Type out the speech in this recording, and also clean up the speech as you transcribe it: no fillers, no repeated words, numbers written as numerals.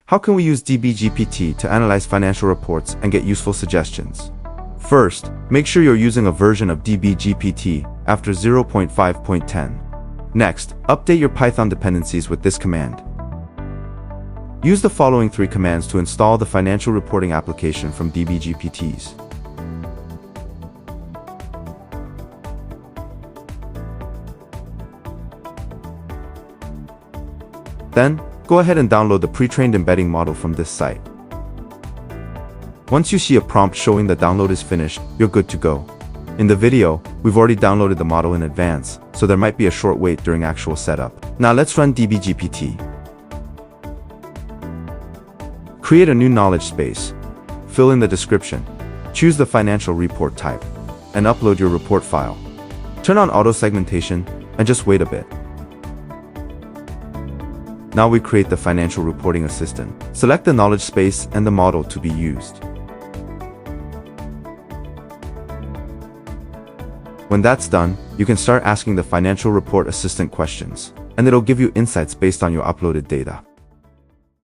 How can we use DB-GPT to analyze financial reports and get useful suggestions? First, make sure you're using a version of DB-GPT after 0.5.10. Next, update your Python dependencies with this command. Use the following 3 commands to install the financial reporting application from DB-GPTs. Then, go ahead and download the pre-trained embedding model from this site. Once you see a prompt showing the download is finished, you're good to go. In the video, we've already downloaded the model in advance, so there might be a short wait during actual setup. Now let's run DB-GPT. Create a new knowledge space. Fill in the description. Choose the financial report type. And upload your report file. Turn on auto segmentation and just wait a bit. Now we create the financial reporting assistant. Select the knowledge space and the model to be used. When that's done, you can start asking the financial report assistant questions, and it'll give you insights based on your uploaded data.